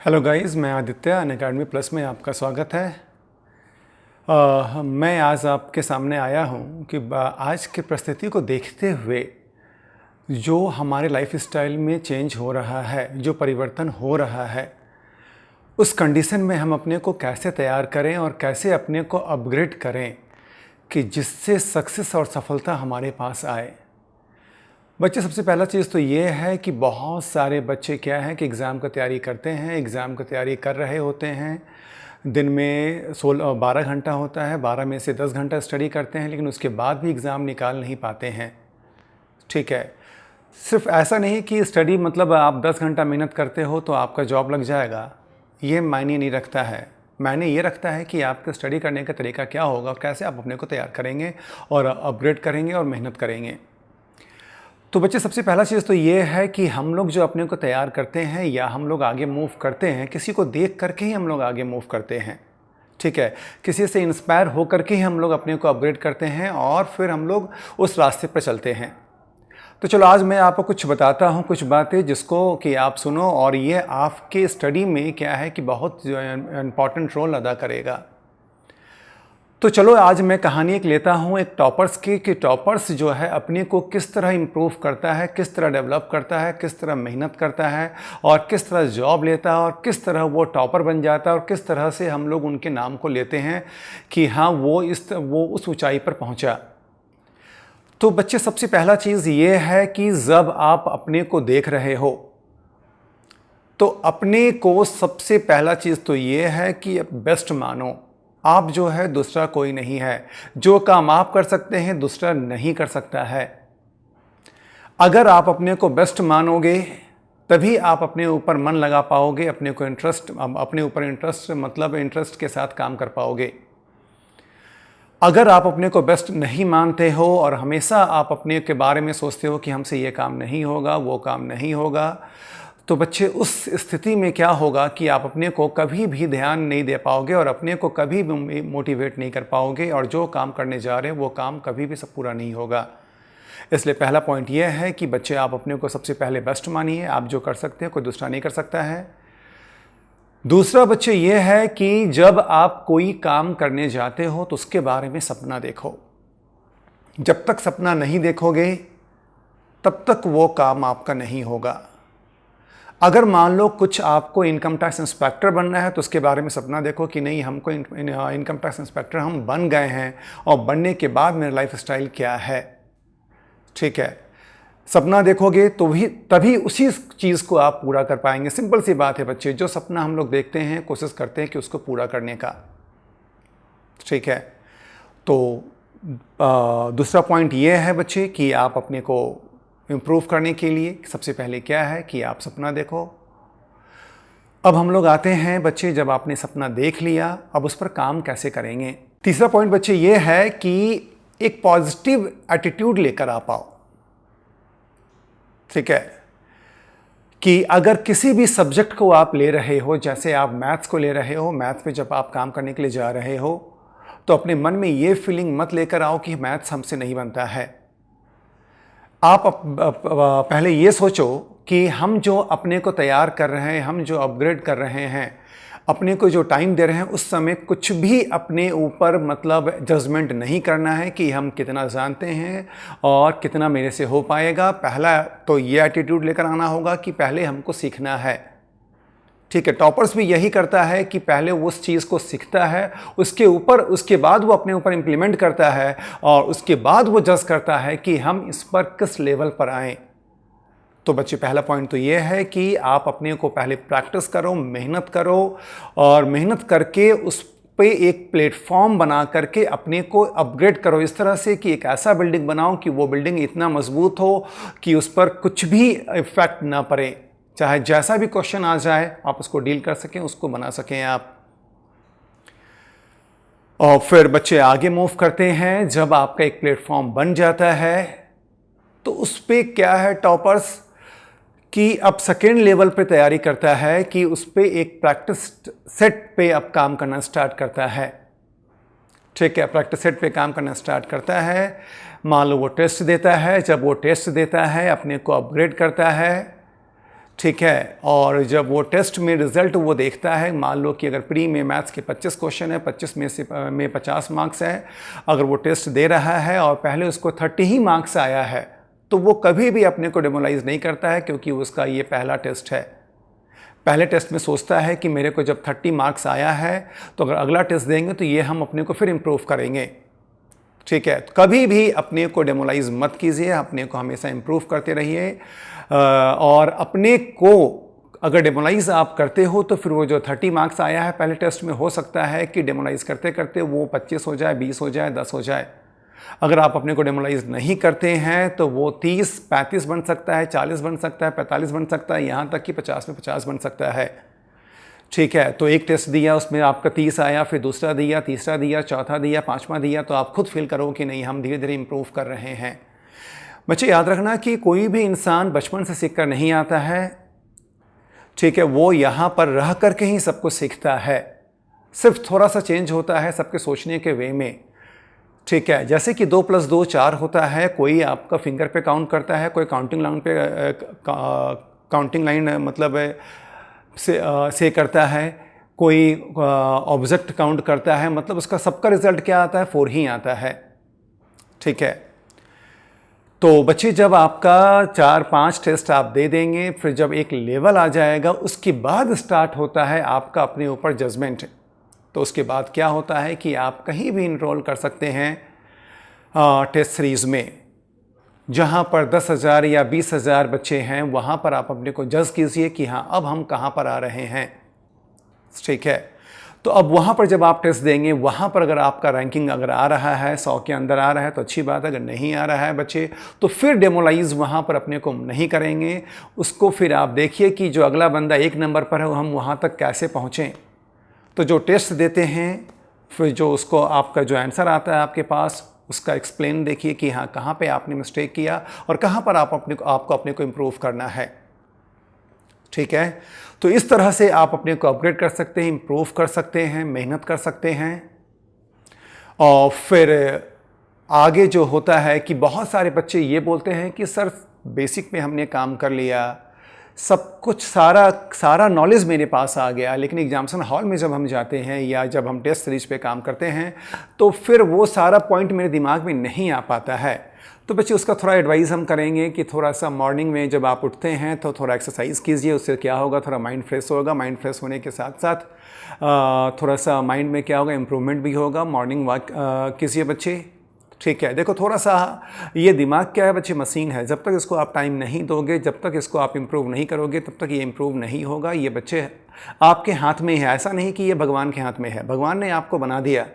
Hello guys, मैं Aditya Unacademy plus में आपका स्वागत है। मैं आज आपके सामने आया हूं कि आज की परिस्थिति को देखते हुए जो हमारे लाइफ स्टाइल में चेंज हो रहा है, जो परिवर्तन हो रहा है, उस कंडीशन में हम अपने को कैसे तैयार करें और कैसे अपने को अपग्रेड करें कि जिससे सक्सेस और सफलता हमारे पास आए। बच्चे, सबसे पहला चीज़ तो ये है कि बहुत सारे बच्चे क्या हैं कि एग्ज़ाम की तैयारी करते हैं, एग्ज़ाम की तैयारी कर रहे होते हैं। दिन में 12 घंटा होता है, 12 में से 10 घंटा स्टडी करते हैं, लेकिन उसके बाद भी एग्ज़ाम निकाल नहीं पाते हैं। ठीक है, सिर्फ ऐसा नहीं कि स्टडी मतलब आप 10 घंटा मेहनत करते हो तो आपका जॉब लग जाएगा, ये मायने नहीं रखता है। मायने ये रखता है कि आपका स्टडी करने का तरीका क्या होगा और कैसे आप अपने को तैयार करेंगे और अपग्रेड करेंगे और मेहनत करेंगे। तो बच्चे, सबसे पहला चीज़ तो ये है कि हम लोग जो अपने को तैयार करते हैं या हम लोग आगे मूव करते हैं, किसी को देख करके ही हम लोग आगे मूव करते हैं। ठीक है, किसी से इंस्पायर हो करके ही हम लोग अपने को अपग्रेड करते हैं और फिर हम लोग उस रास्ते पर चलते हैं। तो चलो, आज मैं आपको कुछ बताता हूँ, कुछ बातें जिसको कि आप सुनो और ये आपके स्टडी में क्या है कि बहुत इम्पॉर्टेंट रोल अदा करेगा। तो चलो, आज मैं कहानी एक लेता हूँ एक टॉपर्स की कि टॉपर्स जो है अपने को किस तरह इम्प्रूव करता है, किस तरह डेवलप करता है, किस तरह मेहनत करता है और किस तरह जॉब लेता है और किस तरह वो टॉपर बन जाता है और किस तरह से हम लोग उनके नाम को लेते हैं कि हाँ, वो उस ऊंचाई पर पहुंचा। तो बच्चे, सबसे पहला चीज़ ये है कि जब आप अपने को देख रहे हो तो अपने को सबसे पहला चीज़ तो ये है कि बेस्ट मानो। आप जो है दूसरा कोई नहीं है। जो काम आप कर सकते हैं दूसरा नहीं कर सकता है। अगर आप अपने को बेस्ट मानोगे तभी आप अपने ऊपर मन लगा पाओगे, अपने ऊपर इंटरेस्ट मतलब इंटरेस्ट के साथ काम कर पाओगे। अगर आप अपने को बेस्ट नहीं मानते हो और हमेशा आप अपने के बारे में सोचते हो कि हमसे ये काम नहीं होगा, वो काम नहीं होगा, तो बच्चे, उस स्थिति में क्या होगा कि आप अपने को कभी भी ध्यान नहीं दे पाओगे और अपने को कभी भी मोटिवेट नहीं कर पाओगे और जो काम करने जा रहे हैं वो काम कभी भी सब पूरा नहीं होगा। इसलिए पहला पॉइंट ये है कि बच्चे, आप अपने को सबसे पहले बेस्ट मानिए। आप जो कर सकते हैं कोई दूसरा नहीं कर सकता है। दूसरा बच्चे ये है कि जब आप कोई काम करने जाते हो तो उसके बारे में सपना देखो। जब तक सपना नहीं देखोगे तब तक वो काम आपका नहीं होगा। अगर मान लो कुछ आपको इनकम टैक्स इंस्पेक्टर बनना है तो उसके बारे में सपना देखो कि नहीं, हमको इनकम टैक्स इंस्पेक्टर हम बन गए हैं और बनने के बाद मेरा लाइफ स्टाइल क्या है। ठीक है, सपना देखोगे तो भी तभी उसी चीज़ को आप पूरा कर पाएंगे। सिंपल सी बात है बच्चे, जो सपना हम लोग देखते हैं कोशिश करते हैं कि उसको पूरा करने का। ठीक है, तो दूसरा पॉइंट ये है बच्चे कि आप अपने को इम्प्रूव करने के लिए सबसे पहले क्या है कि आप सपना देखो। अब हम लोग आते हैं बच्चे, जब आपने सपना देख लिया अब उस पर काम कैसे करेंगे। तीसरा पॉइंट बच्चे ये है कि एक पॉजिटिव एटीट्यूड लेकर आ पाओ। ठीक है, कि अगर किसी भी सब्जेक्ट को आप ले रहे हो, जैसे आप मैथ्स को ले रहे हो, मैथ्स पे जब आप काम करने के लिए जा रहे हो तो अपने मन में ये फीलिंग मत लेकर आओ कि मैथ्स हमसे नहीं बनता है। आप पहले ये सोचो कि हम जो अपने को तैयार कर रहे हैं, हम जो अपग्रेड कर रहे हैं, अपने को जो टाइम दे रहे हैं, उस समय कुछ भी अपने ऊपर मतलब जजमेंट नहीं करना है कि हम कितना जानते हैं और कितना मेरे से हो पाएगा। पहला तो ये एटीट्यूड लेकर आना होगा कि पहले हमको सीखना है। ठीक है, टॉपर्स भी यही करता है कि पहले वो उस चीज़ को सीखता है, उसके बाद वो अपने ऊपर इम्प्लीमेंट करता है और उसके बाद वो जज करता है कि हम इस पर किस लेवल पर आएँ। तो बच्चे, पहला पॉइंट तो ये है कि आप अपने को पहले प्रैक्टिस करो, मेहनत करो और मेहनत करके उस पे एक प्लेटफॉर्म बना करके अपने को अपग्रेड करो इस तरह से कि एक ऐसा बिल्डिंग बनाओ कि वो बिल्डिंग इतना मजबूत हो कि उस पर कुछ भी इफेक्ट ना पड़े। चाहे जैसा भी क्वेश्चन आ जाए आप उसको डील कर सकें, उसको बना सकें आप। और फिर बच्चे आगे मूव करते हैं। जब आपका एक प्लेटफॉर्म बन जाता है तो उस पे क्या है टॉपर्स कि अब सेकेंड लेवल पे तैयारी करता है कि उस पे एक प्रैक्टिस सेट पे अब काम करना स्टार्ट करता है। ठीक है, प्रैक्टिस सेट पे काम करना स्टार्ट करता है। मान लो वो टेस्ट देता है, जब वो टेस्ट देता है अपने को अपग्रेड करता है ठीक है। और जब वो टेस्ट में रिज़ल्ट वो देखता है, मान लो कि अगर प्री में मैथ्स के 25 क्वेश्चन है, 25 में 50 मार्क्स है, अगर वो टेस्ट दे रहा है और पहले उसको 30 ही मार्क्स आया है, तो वो कभी भी अपने को डिमोरलाइज नहीं करता है, क्योंकि उसका ये पहला टेस्ट है। पहले टेस्ट में सोचता है कि मेरे को जब 30 मार्क्स आया है, तो अगर अगला टेस्ट देंगे तो ये हम अपने को फिर इम्प्रूव करेंगे। ठीक है, कभी भी अपने को डेमोलाइज मत कीजिए, अपने को हमेशा इम्प्रूव करते रहिए। और अपने को अगर डेमोलाइज आप करते हो तो फिर वो जो 30 मार्क्स आया है पहले टेस्ट में, हो सकता है कि डेमोलाइज करते करते वो 25 हो जाए, 20 हो जाए, 10 हो जाए। अगर आप अपने को डेमोलाइज नहीं करते हैं तो वो 30, 35 बन सकता है, 40 बन सकता है, 45 बन सकता है, यहाँ तक कि 50 में 50 बन सकता है। ठीक है, तो एक टेस्ट दिया, उसमें आपका 30 आया, फिर दूसरा दिया, तीसरा दिया, चौथा दिया, पांचवा दिया, तो आप खुद फील करो कि नहीं, हम धीरे धीरे इम्प्रूव कर रहे हैं। बच्चे याद रखना कि कोई भी इंसान बचपन से सीख कर नहीं आता है। ठीक है, वो यहाँ पर रह करके ही सब कुछ सीखता है, सिर्फ थोड़ा सा चेंज होता है सबके सोचने के वे में। ठीक है, जैसे कि 2 + 2 4 होता है, कोई आपका फिंगर पे काउंट करता है, कोई काउंटिंग लाइन मतलब से करता है, कोई ऑब्जेक्ट काउंट करता है, मतलब उसका सबका रिजल्ट क्या आता है, 4 ही आता है। ठीक है, तो बच्चे जब आपका 4-5 टेस्ट आप दे देंगे, फिर जब एक लेवल आ जाएगा, उसके बाद स्टार्ट होता है आपका अपने ऊपर जजमेंट। तो उसके बाद क्या होता है कि आप कहीं भी इनरोल कर सकते हैं टेस्ट सीरीज़ में, जहाँ पर 10,000 या 20,000 बच्चे हैं, वहाँ पर आप अपने को जज कीजिए कि हाँ अब हम कहाँ पर आ रहे हैं। ठीक है, तो अब वहाँ पर जब आप टेस्ट देंगे, वहाँ पर अगर आपका रैंकिंग अगर आ रहा है 100 के अंदर आ रहा है तो अच्छी बात है, अगर नहीं आ रहा है बच्चे तो फिर डेमोलाइज वहाँ पर अपने को नहीं करेंगे। उसको फिर आप देखिए कि जो अगला बंदा 1 नंबर पर है हम वहाँ तक कैसे पहुँचें। तो जो टेस्ट देते हैं, फिर जो उसको आपका जो आंसर आता है आपके पास, उसका एक्सप्लेन देखिए कि हाँ कहाँ पे आपने मिस्टेक किया और कहाँ पर आपको अपने को इम्प्रूव करना है। ठीक है, तो इस तरह से आप अपने को अपग्रेड कर सकते हैं, इम्प्रूव कर सकते हैं, मेहनत कर सकते हैं। और फिर आगे जो होता है कि बहुत सारे बच्चे ये बोलते हैं कि सर बेसिक में हमने काम कर लिया, सब कुछ सारा नॉलेज मेरे पास आ गया, लेकिन एग्जामिनेशन हॉल में जब हम जाते हैं या जब हम टेस्ट सीरीज पे काम करते हैं तो फिर वो सारा पॉइंट मेरे दिमाग में नहीं आ पाता है। तो बच्चे उसका थोड़ा एडवाइस हम करेंगे कि थोड़ा सा मॉर्निंग में जब आप उठते हैं तो थोड़ा एक्सरसाइज कीजिए, उससे क्या होगा, थोड़ा माइंड फ्रेश होगा। माइंड फ्रेश होने के साथ साथ थोड़ा सा माइंड में क्या होगा, इम्प्रूवमेंट भी होगा। मॉर्निंग वॉक कीजिए बच्चे। ठीक है, देखो थोड़ा सा ये दिमाग क्या है बच्चे, मशीन है, जब तक इसको आप टाइम नहीं दोगे, जब तक इसको आप इम्प्रूव नहीं करोगे, तब तक ये इम्प्रूव नहीं होगा। ये बच्चे आपके हाथ में है, ऐसा नहीं कि ये भगवान के हाथ में है। भगवान ने आपको बना दिया,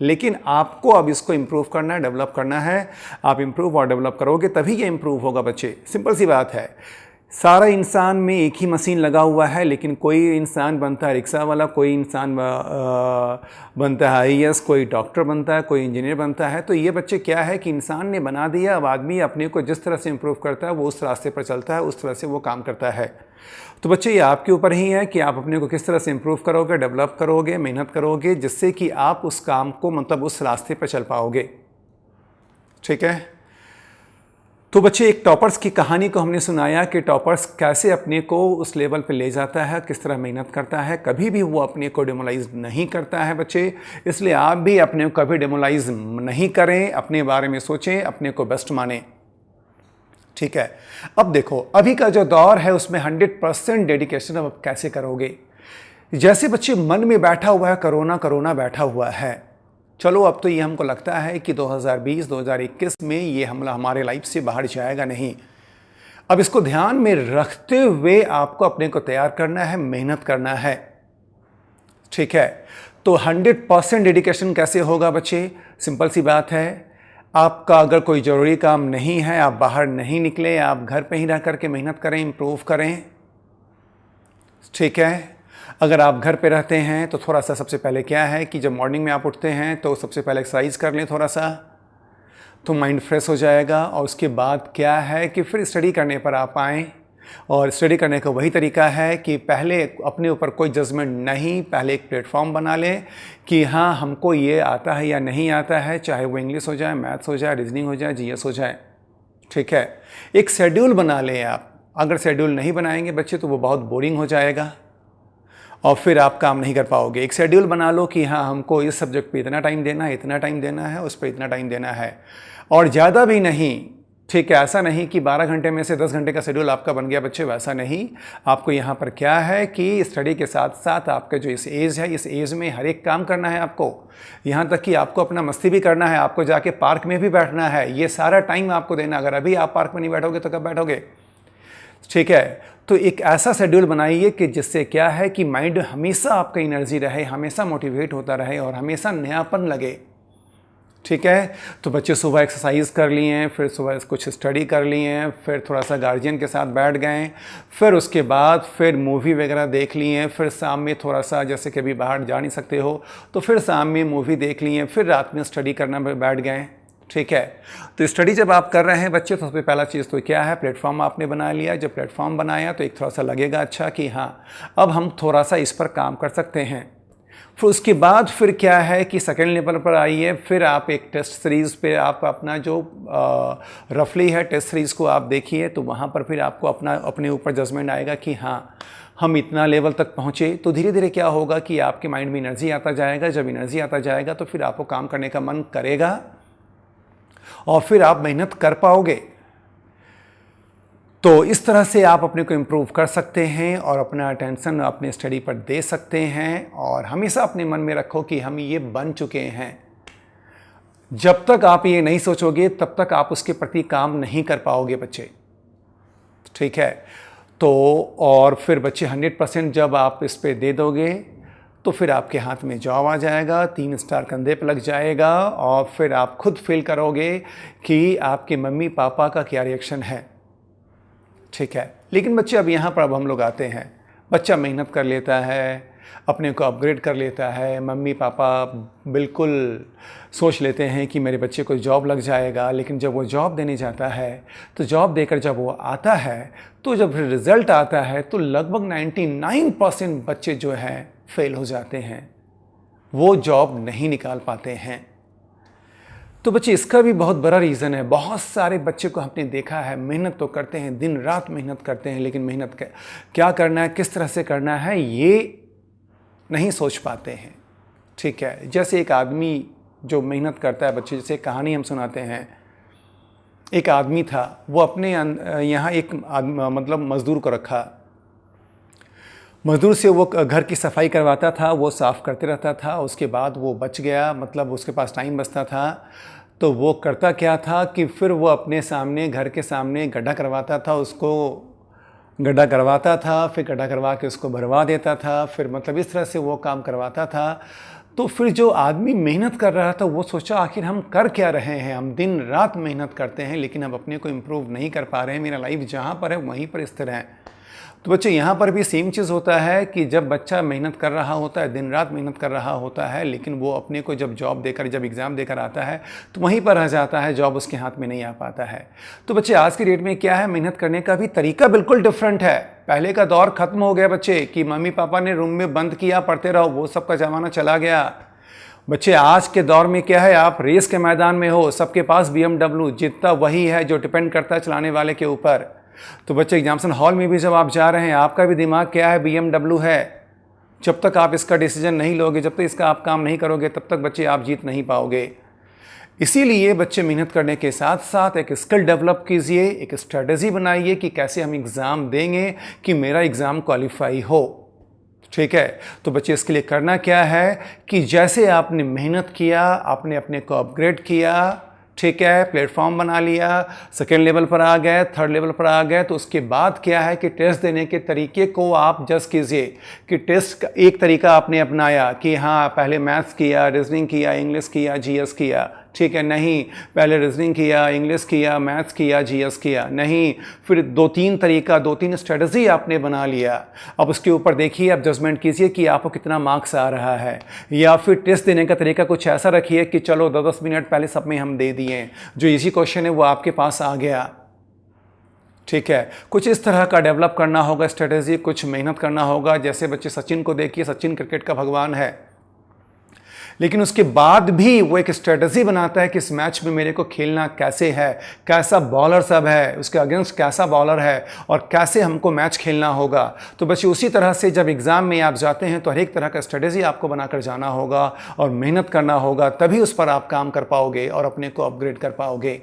लेकिन आपको अब इसको इम्प्रूव करना है, डेवलप करना है। आप इम्प्रूव और डेवलप करोगे तभी ये इम्प्रूव होगा बच्चे, सिंपल सी बात है। सारा इंसान में एक ही मशीन लगा हुआ है, लेकिन कोई इंसान बनता है रिक्शा वाला, कोई इंसान बनता है IAS, कोई डॉक्टर बनता है, कोई इंजीनियर बनता है। तो ये बच्चे क्या है कि इंसान ने बना दिया, अब आदमी अपने को जिस तरह से इम्प्रूव करता है वो उस रास्ते पर चलता है, उस तरह से वो काम करता है। तो बच्चे ये आपके ऊपर ही है कि आप अपने को किस तरह से इम्प्रूव करोगे, डेवलप करोगे, मेहनत करोगे, जिससे कि आप उस काम को मतलब उस रास्ते पर चल पाओगे। ठीक है, तो बच्चे एक टॉपर्स की कहानी को हमने सुनाया कि टॉपर्स कैसे अपने को उस लेवल पे ले जाता है, किस तरह मेहनत करता है, कभी भी वो अपने को डेमोलाइज नहीं करता है बच्चे। इसलिए आप भी अपने को कभी डेमोलाइज नहीं करें, अपने बारे में सोचें, अपने को बेस्ट मानें। ठीक है, अब देखो अभी का जो दौर है उसमें 100% डेडिकेशन अब कैसे करोगे। जैसे बच्चे मन में बैठा हुआ है कोरोना कोरोना बैठा हुआ है, चलो अब तो ये हमको लगता है कि 2020-2021 में ये हमला हमारे लाइफ से बाहर जाएगा नहीं। अब इसको ध्यान में रखते हुए आपको अपने को तैयार करना है, मेहनत करना है। ठीक है, तो 100% डेडिकेशन कैसे होगा बच्चे, सिंपल सी बात है। आपका अगर कोई ज़रूरी काम नहीं है, आप बाहर नहीं निकले, आप घर पे ही रह करके मेहनत करें, इम्प्रूव करें। ठीक है, अगर आप घर पे रहते हैं तो थोड़ा सा सबसे पहले क्या है कि जब मॉर्निंग में आप उठते हैं तो सबसे पहले एक्सरसाइज कर लें थोड़ा सा, तो माइंड फ्रेश हो जाएगा। और उसके बाद क्या है कि फिर स्टडी करने पर आप आएँ। और स्टडी करने का वही तरीका है कि पहले अपने ऊपर कोई जजमेंट नहीं, पहले एक प्लेटफॉर्म बना लें कि हाँ हमको ये आता है या नहीं आता है, चाहे वो इंग्लिश हो जाए, मैथ्स हो जाए, रीजनिंग हो जाए, GS हो जाए। ठीक है, एक शेड्यूल बना लें आप अगर शेड्यूल नहीं बनाएंगे बच्चे तो वो बहुत बोरिंग हो जाएगा और फिर आप काम नहीं कर पाओगे। एक शेड्यूल बना लो कि हाँ हमको इस सब्जेक्ट पे इतना टाइम देना है, इतना टाइम देना है, उस पर इतना टाइम देना है, और ज़्यादा भी नहीं। ठीक है, ऐसा नहीं कि 12 घंटे में से 10 घंटे का शेड्यूल आपका बन गया बच्चे, वैसा नहीं। आपको यहाँ पर क्या है कि स्टडी के साथ साथ आपका जो इस एज है, इस एज में हर एक काम करना है आपको। यहाँ तक कि आपको अपना मस्ती भी करना है, आपको जाके पार्क में भी बैठना है, ये सारा टाइम आपको देना। अगर अभी आप पार्क में नहीं बैठोगे तो कब बैठोगे? ठीक है, तो एक ऐसा शेड्यूल बनाइए कि जिससे क्या है कि माइंड हमेशा आपका एनर्जी रहे, हमेशा मोटिवेट होता रहे और हमेशा नयापन लगे। ठीक है, तो बच्चे सुबह एक्सरसाइज कर लिए हैं, फिर सुबह कुछ स्टडी कर लिए हैं, फिर थोड़ा सा गार्जियन के साथ बैठ गए, फिर उसके बाद फिर मूवी वगैरह देख लिए हैं, फिर शाम में थोड़ा सा, जैसे कि अभी बाहर जा नहीं सकते हो तो फिर शाम में मूवी देख लिए हैं, फिर रात में स्टडी करना बैठ गए। ठीक है, तो स्टडी जब आप कर रहे हैं बच्चे तो सबसे पहला चीज़ तो क्या है, प्लेटफॉर्म आपने बना लिया। जब प्लेटफॉर्म बनाया तो एक थोड़ा सा लगेगा अच्छा कि हाँ अब हम थोड़ा सा इस पर काम कर सकते हैं। फिर उसके बाद फिर क्या है कि सेकेंड लेवल पर आइए, फिर आप एक टेस्ट सीरीज़ पे आप अपना जो रफली है टेस्ट सीरीज़ को आप देखिए, तो वहाँ पर फिर आपको अपने ऊपर जजमेंट आएगा कि हाँ हम इतना लेवल तक पहुँचे। तो धीरे धीरे क्या होगा कि आपके माइंड में एनर्जी आता जाएगा। जब एनर्जी आता जाएगा तो फिर आपको काम करने का मन करेगा और फिर आप मेहनत कर पाओगे। तो इस तरह से आप अपने को इम्प्रूव कर सकते हैं और अपना अटेंशन अपने स्टडी पर दे सकते हैं। और हमेशा अपने मन में रखो कि हम ये बन चुके हैं। जब तक आप ये नहीं सोचोगे तब तक आप उसके प्रति काम नहीं कर पाओगे बच्चे। ठीक है, तो और फिर बच्चे 100% जब आप इस पे दे दोगे तो फिर आपके हाथ में जॉब आ जाएगा, 3 स्टार कंधे पर लग जाएगा और फिर आप खुद फील करोगे कि आपके मम्मी पापा का क्या रिएक्शन है। ठीक है, लेकिन बच्चे अब यहाँ पर अब हम लोग आते हैं। बच्चा मेहनत कर लेता है, अपने को अपग्रेड कर लेता है, मम्मी पापा बिल्कुल सोच लेते हैं कि मेरे बच्चे को जॉब लग जाएगा। लेकिन जब वो जॉब देने जाता है तो जॉब देकर जब वो आता है तो जब रिज़ल्ट आता है तो लगभग 99% बच्चे जो हैं फेल हो जाते हैं, वो जॉब नहीं निकाल पाते हैं। तो बच्चे इसका भी बहुत बड़ा रीज़न है। बहुत सारे बच्चे को हमने देखा है मेहनत तो करते हैं, दिन रात मेहनत करते हैं, लेकिन मेहनत क्या करना है, किस तरह से करना है, ये नहीं सोच पाते हैं। ठीक है, जैसे एक आदमी जो मेहनत करता है बच्चे, जैसे कहानी हम सुनाते हैं। एक आदमी था, वो अपने यहाँ एक मतलब मज़दूर को रखा। मज़दूर से वो घर की सफाई करवाता था, वो साफ़ करते रहता था। उसके बाद वो बच गया, मतलब उसके पास टाइम बचता था, तो वो करता क्या था कि फिर वो अपने सामने, घर के सामने गड्ढा करवाता था, उसको गड्ढा करवाता था, फिर गड्ढा करवा के उसको भरवा देता था, फिर मतलब इस तरह से वो काम करवाता था। तो फिर जो आदमी मेहनत कर रहा था वो सोचा आखिर हम कर क्या रहे हैं, हम दिन रात मेहनत करते हैं लेकिन हम अपने को इम्प्रूव नहीं कर पा रहे हैं, मेरा लाइफ जहाँ पर है वहीं पर इस तरह है। तो बच्चे यहाँ पर भी सेम चीज़ होता है कि जब बच्चा मेहनत कर रहा होता है, दिन रात मेहनत कर रहा होता है, लेकिन वो अपने को जब जॉब देकर, जब एग्ज़ाम देकर आता है तो वहीं पर रह जाता है, जॉब उसके हाथ में नहीं आ पाता है। तो बच्चे आज की डेट में क्या है, मेहनत करने का भी तरीका बिल्कुल डिफरेंट है। पहले का दौर ख़त्म हो गया बच्चे कि मम्मी पापा ने रूम में बंद किया, पढ़ते रहो, वो सब का ज़माना चला गया। बच्चे आज के दौर में क्या है, आप रेस के मैदान में हो, सबके पास BMW, जीतता वही है जो डिपेंड करता है चलाने वाले के ऊपर। तो बच्चे एग्जामिनेशन हॉल में भी जब आप जा रहे हैं, आपका भी दिमाग क्या है, BMW है। जब तक आप इसका डिसीजन नहीं लोगे, जब तक इसका आप काम नहीं करोगे, तब तक बच्चे आप जीत नहीं पाओगे। इसीलिए बच्चे मेहनत करने के साथ साथ एक स्किल डेवलप कीजिए, एक स्ट्रेटजी बनाइए कि कैसे हम एग्ज़ाम देंगे कि मेरा एग्ज़ाम क्वालिफाई हो। ठीक है, तो बच्चे इसके लिए करना क्या है कि जैसे आपने मेहनत किया, आपने अपने को अपग्रेड किया, ठीक है, प्लेटफॉर्म बना लिया, सेकेंड लेवल पर आ गए, थर्ड लेवल पर आ गए, तो उसके बाद क्या है कि टेस्ट देने के तरीके को आप जज कीजिए कि टेस्ट का एक तरीका आपने अपनाया कि हाँ पहले मैथ्स किया, रीजनिंग किया, इंग्लिश किया, जीएस किया। ठीक है, नहीं, पहले रीजनिंग किया, इंग्लिश किया, मैथ्स किया, जीएस किया, नहीं, फिर 2-3 तरीका, 2-3 स्ट्रेटजी आपने बना लिया। अब उसके ऊपर देखिए, आप जजमेंट कीजिए कि आपको कितना मार्क्स आ रहा है। या फिर टेस्ट देने का तरीका कुछ ऐसा रखिए कि चलो 10-10 मिनट पहले सब में हम दे दिए, जो इजी क्वेश्चन है वो आपके पास आ गया। ठीक है, कुछ इस तरह का डेवलप करना होगा स्ट्रेटजी, कुछ मेहनत करना होगा। जैसे बच्चे सचिन को देखिए, सचिन क्रिकेट का भगवान है, लेकिन उसके बाद भी वो एक स्ट्रेटजी बनाता है कि इस मैच में मेरे को खेलना कैसे है, कैसा बॉलर सब है, उसके अगेंस्ट कैसा बॉलर है और कैसे हमको मैच खेलना होगा। तो बच्चे उसी तरह से जब एग्ज़ाम में आप जाते हैं तो हर एक तरह का स्ट्रेटजी आपको बनाकर जाना होगा और मेहनत करना होगा, तभी उस पर आप काम कर पाओगे और अपने को अपग्रेड कर पाओगे।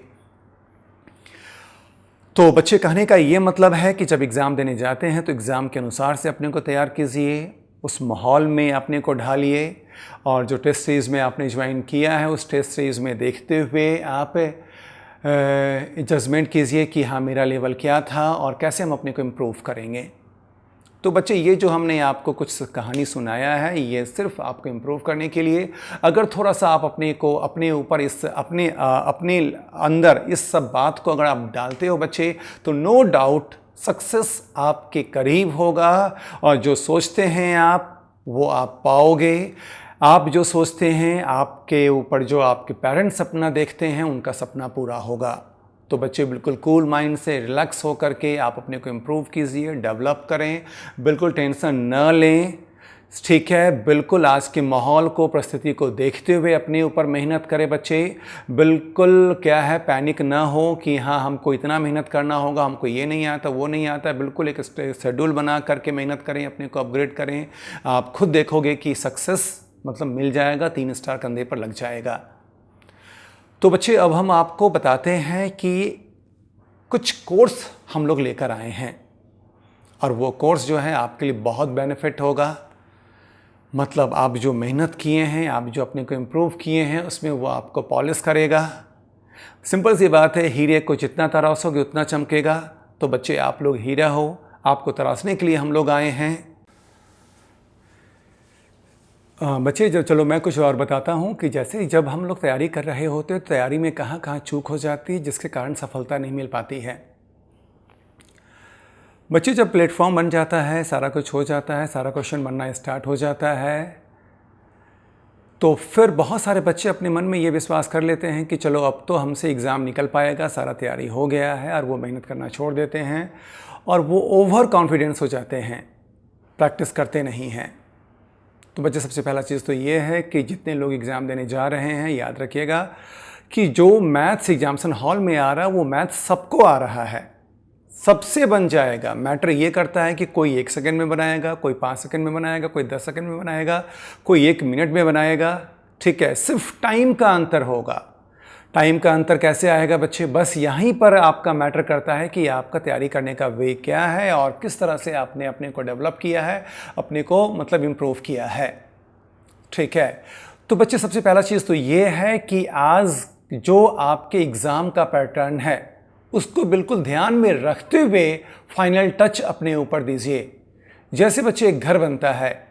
तो बच्चे कहने का ये मतलब है कि जब एग्ज़ाम देने जाते हैं तो एग्ज़ाम के अनुसार से अपने को तैयार कीजिए, उस माहौल में अपने को ढालिए और जो टेस्ट सीरीज़ में आपने ज्वाइन किया है उस टेस्ट सीरीज़ में देखते हुए आप जजमेंट कीजिए कि हाँ मेरा लेवल क्या था और कैसे हम अपने को इम्प्रूव करेंगे। तो बच्चे ये जो हमने आपको कुछ कहानी सुनाया है ये सिर्फ आपको इम्प्रूव करने के लिए। अगर थोड़ा सा आप अपने को अपने ऊपर इस अपने अंदर इस सब बात को अगर आप डालते हो बच्चे, तो नो डाउट सक्सेस आपके करीब होगा और जो सोचते हैं आप वो आप पाओगे। आप जो सोचते हैं आपके ऊपर जो आपके पेरेंट्स सपना देखते हैं उनका सपना पूरा होगा। तो बच्चे बिल्कुल कूल माइंड से रिलैक्स हो करके आप अपने को इम्प्रूव कीजिए, डेवलप करें, बिल्कुल टेंशन न लें, ठीक है। बिल्कुल आज के माहौल को, परिस्थिति को देखते हुए अपने ऊपर मेहनत करें बच्चे। बिल्कुल क्या है पैनिक ना हो कि हाँ हमको इतना मेहनत करना होगा, हमको ये नहीं आता वो नहीं आता। बिल्कुल एक शेड्यूल बना करके मेहनत करें, अपने को अपग्रेड करें। आप खुद देखोगे कि सक्सेस मतलब मिल जाएगा, 3 स्टार कंधे पर लग जाएगा। तो बच्चे अब हम आपको बताते हैं कि कुछ कोर्स हम लोग लेकर आए हैं और वो कोर्स जो है आपके लिए बहुत बेनिफिट होगा। मतलब आप जो मेहनत किए हैं, आप जो अपने को इम्प्रूव किए हैं उसमें वो आपको पॉलिश करेगा। सिंपल सी बात है, हीरे को जितना तराशोगे उतना चमकेगा। तो बच्चे आप लोग हीरा हो, आपको तराशने के लिए हम लोग आए हैं। बच्चे जो चलो मैं कुछ और बताता हूँ कि जैसे जब हम लोग तैयारी कर रहे होते तो तैयारी में कहाँ कहाँ चूक हो जाती है जिसके कारण सफलता नहीं मिल पाती है। बच्चे जब प्लेटफॉर्म बन जाता है, सारा कुछ हो जाता है, सारा क्वेश्चन बनना स्टार्ट हो जाता है, तो फिर बहुत सारे बच्चे अपने मन में ये विश्वास कर लेते हैं कि चलो अब तो हमसे एग्ज़ाम निकल पाएगा, सारा तैयारी हो गया है, और वो मेहनत करना छोड़ देते हैं और वो ओवर कॉन्फिडेंस हो जाते हैं, प्रैक्टिस करते नहीं हैं। तो बच्चे सबसे पहला चीज़ तो ये है कि जितने लोग एग्ज़ाम देने जा रहे हैं याद रखिएगा कि जो मैथ्स एग्जामिनेशन हॉल में आ रहा है वो मैथ्स सबको आ रहा है, सबसे बन जाएगा। मैटर ये करता है कि कोई 1 सेकंड में बनाएगा, कोई 5 सेकंड में बनाएगा, कोई 10 सेकंड में बनाएगा, कोई 1 मिनट में बनाएगा, ठीक है। सिर्फ टाइम का अंतर होगा। टाइम का अंतर कैसे आएगा बच्चे? बस यहीं पर आपका मैटर करता है कि आपका तैयारी करने का वे क्या है और किस तरह से आपने अपने को डेवलप किया है, अपने को मतलब इम्प्रूव किया है, ठीक है। तो बच्चे सबसे पहला चीज़ तो ये है कि आज जो आपके एग्ज़ाम का पैटर्न है उसको बिल्कुल ध्यान में रखते हुए फाइनल टच अपने ऊपर दीजिए। जैसे बच्चे एक घर बनता है,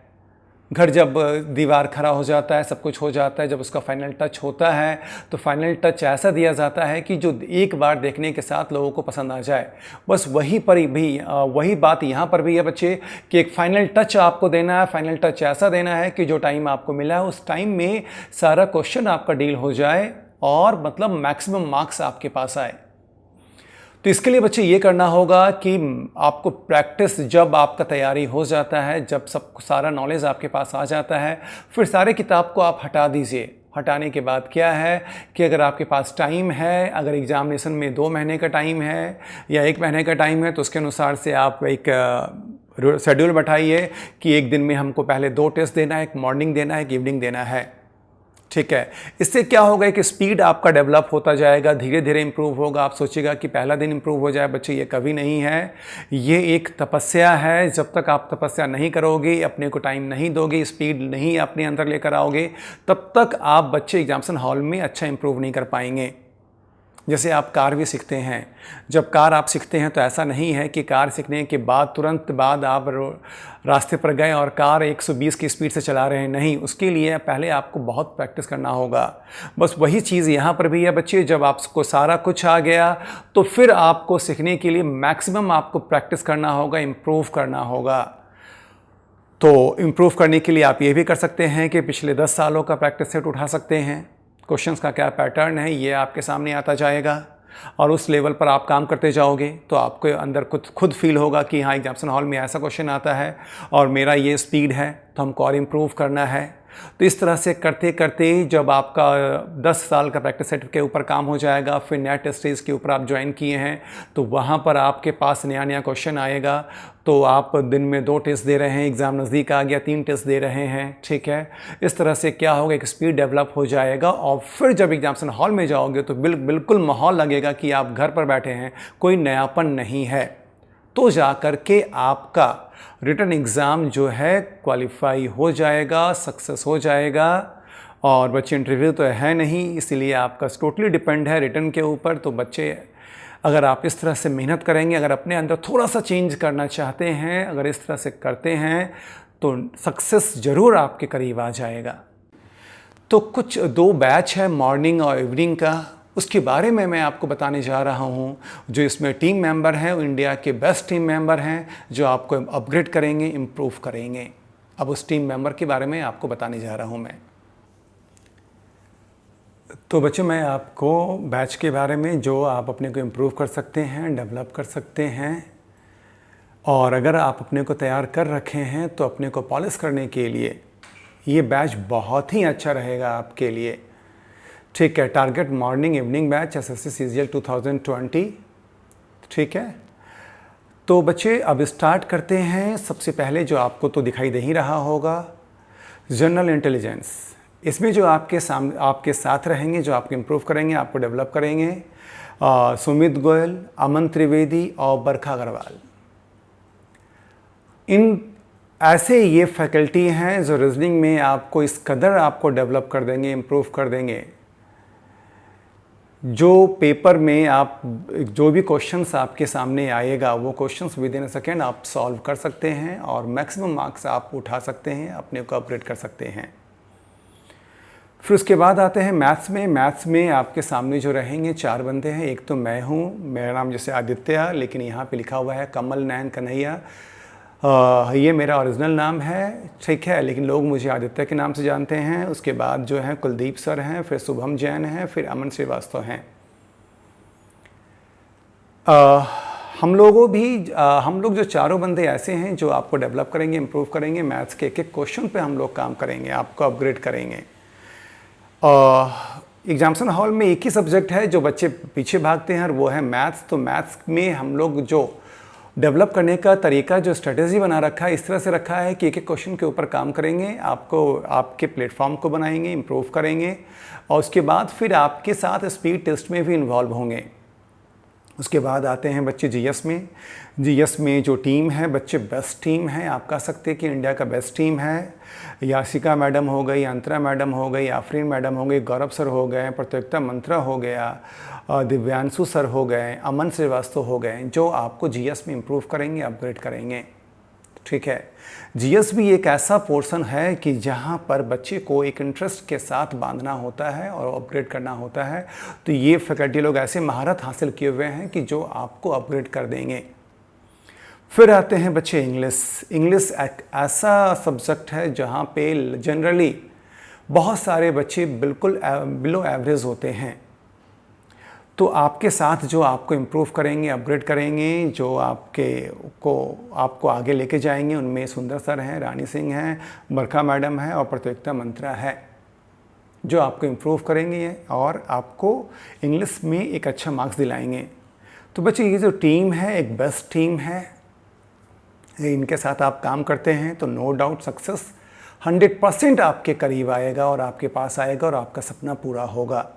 घर जब दीवार खड़ा हो जाता है, सब कुछ हो जाता है, जब उसका फाइनल टच होता है तो फाइनल टच ऐसा दिया जाता है कि जो एक बार देखने के साथ लोगों को पसंद आ जाए। बस वहीं पर भी वही बात यहाँ पर भी है बच्चे कि एक फाइनल टच आपको देना है। फाइनल टच ऐसा देना है कि जो टाइम आपको मिला है उस टाइम में सारा क्वेश्चन आपका डील हो जाए और मतलब मैक्सिमम मार्क्स आपके पास आए। तो इसके लिए बच्चे ये करना होगा कि आपको प्रैक्टिस, जब आपका तैयारी हो जाता है, जब सब सारा नॉलेज आपके पास आ जाता है, फिर सारे किताब को आप हटा दीजिए। हटाने के बाद क्या है कि अगर आपके पास टाइम है, अगर एग्जामिनेशन में 2 महीने का टाइम है या 1 महीने का टाइम है तो उसके अनुसार से आप एक शेड्यूल बैठाइए कि एक दिन में हमको पहले 2 टेस्ट देना है, एक मॉर्निंग देना है, एक इवनिंग देना है, ठीक है। इससे क्या होगा कि स्पीड आपका डेवलप होता जाएगा, धीरे धीरे इंप्रूव होगा। आप सोचिएगा कि पहला दिन इंप्रूव हो जाए, बच्चे ये कभी नहीं है। ये एक तपस्या है। जब तक आप तपस्या नहीं करोगे, अपने को टाइम नहीं दोगे, स्पीड नहीं अपने अंदर लेकर आओगे, तब तक आप बच्चे एग्जामिनेशन हॉल में अच्छा इंप्रूव नहीं कर पाएंगे। जैसे आप कार भी सीखते हैं, जब कार आप सीखते हैं तो ऐसा नहीं है कि कार सीखने के बाद तुरंत बाद आप रास्ते पर गए और कार 120 की स्पीड से चला रहे हैं, नहीं। उसके लिए पहले आपको बहुत प्रैक्टिस करना होगा। बस वही चीज़ यहाँ पर भी है बच्चे, जब आपको सारा कुछ आ गया तो फिर आपको सीखने के लिए मैक्सिमम आपको प्रैक्टिस करना होगा, इम्प्रूव करना होगा। तो इम्प्रूव करने के लिए आप ये भी कर सकते हैं कि पिछले 10 सालों का प्रैक्टिस सेट उठा सकते हैं। क्वेश्चंस का क्या पैटर्न है ये आपके सामने आता जाएगा और उस लेवल पर आप काम करते जाओगे तो आपके अंदर खुद फील होगा कि हाँ एग्जामिनेशन हॉल में ऐसा क्वेश्चन आता है और मेरा ये स्पीड है तो हमको और इम्प्रूव करना है। तो इस तरह से करते करते जब आपका 10 साल का प्रैक्टिस सेट के ऊपर काम हो जाएगा, फिर नया टेस्ट सीरीज के ऊपर आप ज्वाइन किए हैं, तो वहाँ पर आपके पास नया नया क्वेश्चन आएगा। तो आप दिन में 2 टेस्ट दे रहे हैं, एग्ज़ाम नज़दीक आ गया 3 टेस्ट दे रहे हैं, ठीक है। इस तरह से क्या होगा, एक स्पीड डेवलप हो जाएगा और फिर जब एग्जामिनेशन हॉल में जाओगे तो बिल्कुल माहौल लगेगा कि आप घर पर बैठे हैं, कोई नयापन नहीं है। तो जा कर के आपका रिटन एग्ज़ाम जो है क्वालिफाई हो जाएगा, सक्सेस हो जाएगा। और बच्चे इंटरव्यू तो है नहीं, इसीलिए आपका टोटली डिपेंड है रिटन के ऊपर। तो बच्चे अगर आप इस तरह से मेहनत करेंगे, अगर अपने अंदर थोड़ा सा चेंज करना चाहते हैं, अगर इस तरह से करते हैं तो सक्सेस ज़रूर आपके करीब आ जाएगा। तो कुछ 2 बैच है मॉर्निंग और इवनिंग का, उसके बारे में मैं आपको बताने जा रहा हूँ। जो इसमें टीम मेंबर हैं वो इंडिया के बेस्ट टीम मेंबर हैं जो आपको अपग्रेड करेंगे, इम्प्रूव करेंगे। अब उस टीम मेंबर के बारे में आपको बताने जा रहा हूँ मैं। तो बच्चों, मैं आपको बैच के बारे में जो आप अपने को इम्प्रूव कर सकते हैं, डेवलप कर सकते हैं, और अगर आप अपने को तैयार कर रखे हैं तो अपने को पॉलिश करने के लिए ये बैच बहुत ही अच्छा रहेगा आपके लिए, ठीक है। Target morning evening batch SSC CGL 2020, ठीक है। तो बच्चे अब स्टार्ट करते हैं। सबसे पहले जो आपको तो दिखाई दे ही रहा होगा, जनरल इंटेलिजेंस। इसमें जो आपके साथ रहेंगे, जो आपको इम्प्रूव करेंगे, आपको डेवलप करेंगे, सुमित गोयल, अमन त्रिवेदी और बरखा अग्रवाल। इन ऐसे ये फैकल्टी हैं जो रीजनिंग में आपको इस कदर आपको डेवलप कर देंगे, इम्प्रूव कर देंगे। जो पेपर में आप जो भी क्वेश्चंस आपके सामने आएगा वो questions with in a second आप सॉल्व कर सकते हैं और मैक्सिमम मार्क्स आप उठा सकते हैं, अपने को अपग्रेड कर सकते हैं। फिर उसके बाद आते हैं मैथ्स में। मैथ्स में आपके सामने जो रहेंगे 4 बंदे हैं। एक तो मैं हूँ, मेरा नाम जैसे आदित्य, लेकिन यहाँ पे लिखा हुआ है कमल नयन कन्हैया। ये मेरा ओरिजिनल नाम है, ठीक है, लेकिन लोग मुझे आदित्य के नाम से जानते हैं। उसके बाद जो है कुलदीप सर हैं, फिर शुभम जैन हैं, फिर अमन श्रीवास्तव हैं। हम लोग जो चारों बंदे ऐसे हैं जो आपको डेवलप करेंगे, इम्प्रूव करेंगे। मैथ्स के एक क्वेश्चन पे हम लोग काम करेंगे, आपको अपग्रेड करेंगे। एग्जामिनेशन हॉल में एक ही सब्जेक्ट है जो बच्चे पीछे भागते हैं और वो है मैथ्स। तो मैथ्स में हम लोग जो डेवलप करने का तरीका, जो स्ट्रेटेजी बना रखा है, इस तरह से रखा है कि एक एक क्वेश्चन के ऊपर काम करेंगे, आपको आपके प्लेटफॉर्म को बनाएंगे, इम्प्रूव करेंगे, और उसके बाद फिर आपके साथ स्पीड टेस्ट में भी इन्वॉल्व होंगे। उसके बाद आते हैं बच्चे जीएस में। जीएस में जो टीम है बच्चे, बेस्ट टीम है, आप कह सकते हैं कि इंडिया का बेस्ट टीम है। यासिका मैडम हो गई, अंतरा मैडम हो गई, आफरीन मैडम हो गई, गौरव सर हो गए, प्रतियोगिता मंत्रा हो गया, दिव्यांशु सर हो गए, अमन श्रीवास्तव हो गए, जो आपको जीएस में इम्प्रूव करेंगे, अपग्रेड करेंगे, ठीक है। जीएस भी एक ऐसा पोर्शन है कि जहाँ पर बच्चे को एक इंटरेस्ट के साथ बांधना होता है और अपग्रेड करना होता है। तो ये फैकल्टी लोग ऐसे महारत हासिल किए हुए हैं कि जो आपको अपग्रेड कर देंगे। फिर आते हैं बच्चे इंग्लिश। इंग्लिश एक ऐसा सब्जेक्ट है जहाँ पे जनरली बहुत सारे बच्चे बिल्कुल बिलो एवरेज होते हैं। तो आपके साथ जो आपको इम्प्रूव करेंगे, अपग्रेड करेंगे, जो आपको आगे लेके जाएंगे, उनमें सुंदर सर हैं, रानी सिंह हैं, बरखा मैडम है और प्रतियोगिता मंत्रा है, जो आपको इम्प्रूव करेंगे और आपको इंग्लिश में एक अच्छा मार्क्स दिलाएंगे। तो बच्चे ये जो टीम है एक बेस्ट टीम है, इनके साथ आप काम करते हैं तो नो डाउट सक्सेस 100% आपके करीब आएगा और आपके पास आएगा और आपका सपना पूरा होगा।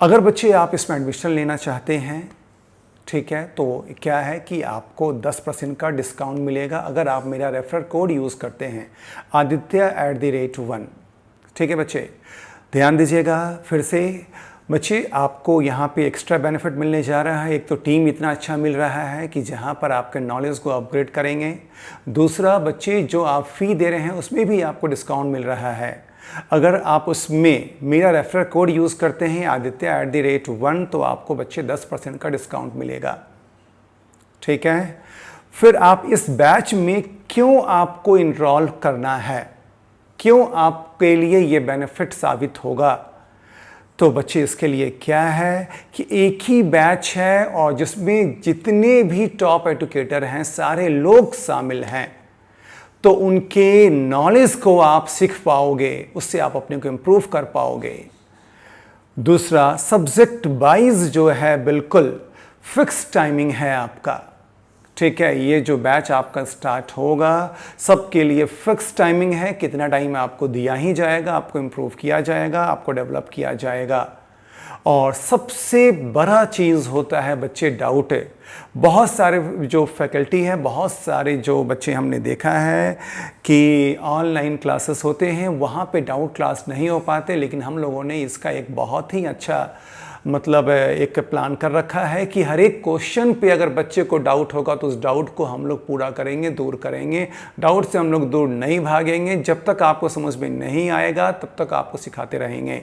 अगर बच्चे आप इसमें एडमिशन लेना चाहते हैं, ठीक है, तो क्या है कि आपको 10% का डिस्काउंट मिलेगा अगर आप मेरा रेफरल कोड यूज़ करते हैं, aditya@1। ठीक है बच्चे, ध्यान दीजिएगा। फिर से बच्चे, आपको यहाँ पे एक्स्ट्रा बेनिफिट मिलने जा रहा है। एक तो टीम इतना अच्छा मिल रहा है कि जहाँ पर आपके नॉलेज को अपग्रेड करेंगे। दूसरा बच्चे, जो आप फ़ी दे रहे हैं उसमें भी आपको डिस्काउंट मिल रहा है। अगर आप उसमें मेरा रेफरल कोड यूज़ करते हैं aditya@1, तो आपको बच्चे 10% का डिस्काउंट मिलेगा, ठीक है। फिर आप इस बैच में क्यों आपको इनरोल करना है, क्यों आपके लिए ये बेनिफिट साबित होगा, तो बच्चे इसके लिए क्या है कि एक ही बैच है और जिसमें जितने भी टॉप एजुकेटर हैं सारे लोग शामिल हैं। तो उनके नॉलेज को आप सीख पाओगे, उससे आप अपने को इम्प्रूव कर पाओगे। दूसरा, सब्जेक्ट वाइज जो है बिल्कुल फिक्स टाइमिंग है आपका, ठीक है। ये जो बैच आपका स्टार्ट होगा सबके लिए फिक्स टाइमिंग है, कितना टाइम आपको दिया ही जाएगा, आपको इम्प्रूव किया जाएगा, आपको डेवलप किया जाएगा। और सबसे बड़ा चीज़ होता है बच्चे डाउट है। बहुत सारे जो फैकल्टी है, बहुत सारे जो बच्चे हमने देखा है कि ऑनलाइन क्लासेस होते हैं वहाँ पे डाउट क्लास नहीं हो पाते, लेकिन हम लोगों ने इसका एक बहुत ही अच्छा एक प्लान कर रखा है कि हर एक क्वेश्चन पे अगर बच्चे को डाउट होगा तो उस डाउट को हम लोग पूरा करेंगे, दूर करेंगे। डाउट से हम लोग दूर नहीं भागेंगे, जब तक आपको समझ में नहीं आएगा तब तक आपको सिखाते रहेंगे,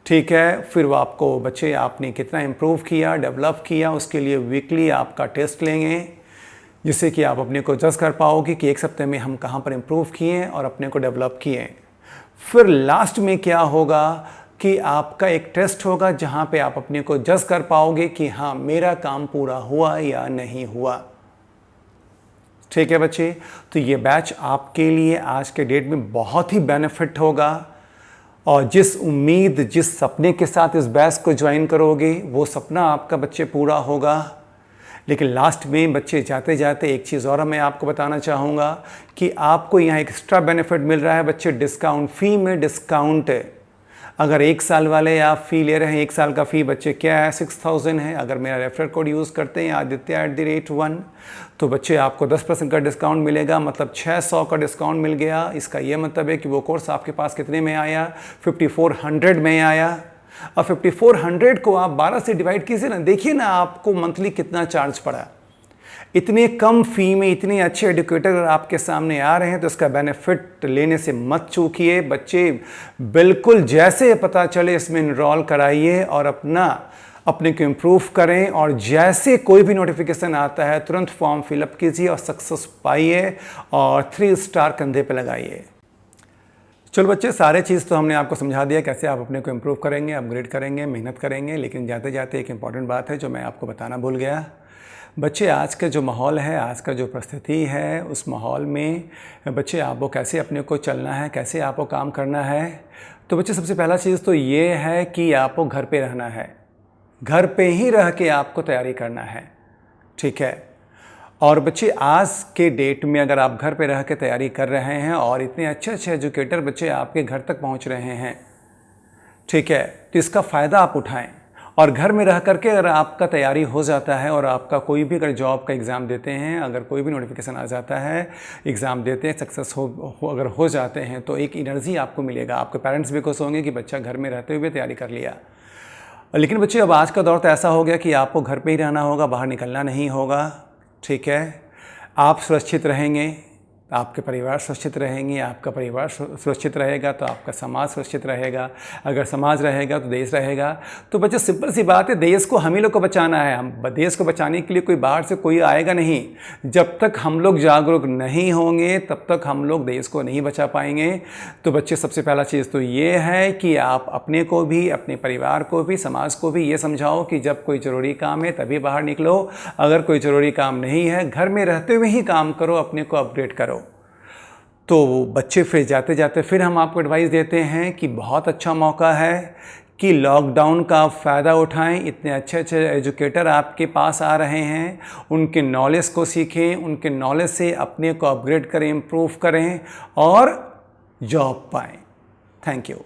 ठीक है। फिर वो आपको बच्चे आपने कितना इम्प्रूव किया, डेवलप किया, उसके लिए वीकली आपका टेस्ट लेंगे, जिससे कि आप अपने को जज कर पाओगे कि एक सप्ताह में हम कहाँ पर इम्प्रूव किए और अपने को डेवलप किए। फिर लास्ट में क्या होगा कि आपका एक टेस्ट होगा जहाँ पे आप अपने को जज कर पाओगे कि हाँ मेरा काम पूरा हुआ या नहीं हुआ, ठीक है बच्चे। तो ये बैच आपके लिए आज के डेट में बहुत ही बेनिफिट होगा, और जिस उम्मीद, जिस सपने के साथ इस बैच को ज्वाइन करोगे वो सपना आपका बच्चे पूरा होगा। लेकिन लास्ट में बच्चे जाते जाते एक चीज़ और मैं आपको बताना चाहूँगा कि आपको यहाँ एक्स्ट्रा बेनिफिट मिल रहा है बच्चे, डिस्काउंट, फ़ी में डिस्काउंट है। अगर 1 साल वाले आप फ़ी ले रहे हैं, 1 साल का फ़ी बच्चे क्या है 6000 है। अगर मेरा रेफरल कोड यूज़ करते हैं आदित्य@1 तो बच्चे आपको 10% का डिस्काउंट मिलेगा, मतलब 600 का डिस्काउंट मिल गया। इसका ये मतलब है कि वो कोर्स आपके पास कितने में आया, 5400 में आया। और 5400 को आप 12 से डिवाइड कीजिए ना, देखिए ना आपको मंथली कितना चार्ज पड़ा। इतने कम फ़ी में इतने अच्छे एजुकेटर अगर आपके सामने आ रहे हैं तो इसका बेनिफिट लेने से मत चूकिए बच्चे। बिल्कुल जैसे पता चले इसमें इनरोल कराइए और अपने को इम्प्रूव करें, और जैसे कोई भी नोटिफिकेशन आता है तुरंत फॉर्म फिलअप कीजिए और सक्सेस पाइए और 3 स्टार कंधे पे लगाइए। चलो बच्चे, सारे चीज़ तो हमने आपको समझा दिया कैसे आप अपने को इम्प्रूव करेंगे, अपग्रेड करेंगे, मेहनत करेंगे। लेकिन जाते जाते एक इम्पॉर्टेंट बात है जो मैं आपको बताना भूल गया। बच्चे, आज का जो माहौल है, आज का जो परिस्थिति है, उस माहौल में बच्चे आपको कैसे अपने को चलना है, कैसे आपको काम करना है। तो बच्चे, सबसे पहला चीज़ तो ये है कि आपको घर पे रहना है, घर पे ही रह के आपको तैयारी करना है, ठीक है। और बच्चे, आज के डेट में अगर आप घर पे रह के तैयारी कर रहे हैं और इतने अच्छे अच्छे एजुकेटर बच्चे आपके घर तक पहुंच रहे हैं, ठीक है, तो इसका फ़ायदा आप उठाएं। और घर में रह करके अगर आपका तैयारी हो जाता है और आपका कोई भी अगर जॉब का एग्ज़ाम देते हैं, अगर कोई भी नोटिफिकेशन आ जाता है, एग्ज़ाम देते हैं, सक्सेस अगर हो जाते हैं तो एक एनर्जी आपको मिलेगा। आपके पेरेंट्स भी खुश होंगे कि बच्चा घर में रहते हुए तैयारी कर लिया। लेकिन बच्चे, अब आज का दौर तो ऐसा हो गया कि आपको घर पे ही रहना होगा, बाहर निकलना नहीं होगा, ठीक है। आप सुरक्षित रहेंगे, आपके परिवार सुरक्षित रहेंगे, आपका परिवार सुरक्षित रहेगा तो आपका समाज सुरक्षित रहेगा, अगर समाज रहेगा तो देश रहेगा। तो बच्चे, सिंपल सी बात है, देश को हम ही लोग को बचाना है। हम देश को बचाने के लिए कोई बाहर से कोई आएगा नहीं। जब तक हम लोग जागरूक नहीं होंगे तब तक हम लोग देश को नहीं बचा पाएंगे। तो बच्चे, सबसे पहला चीज़ तो ये है कि आप अपने को भी, अपने परिवार को भी, समाज को भी ये समझाओ कि जब कोई ज़रूरी काम है तभी बाहर निकलो, अगर कोई ज़रूरी काम नहीं है घर में रहते हुए ही काम करो, अपने को अपग्रेड करो। तो बच्चे, फिर जाते जाते फिर हम आपको एडवाइस देते हैं कि बहुत अच्छा मौका है कि लॉकडाउन का फ़ायदा उठाएं। इतने अच्छे अच्छे एजुकेटर आपके पास आ रहे हैं, उनके नॉलेज को सीखें, उनके नॉलेज से अपने को अपग्रेड करें, इम्प्रूव करें और जॉब पाएं। Thank you.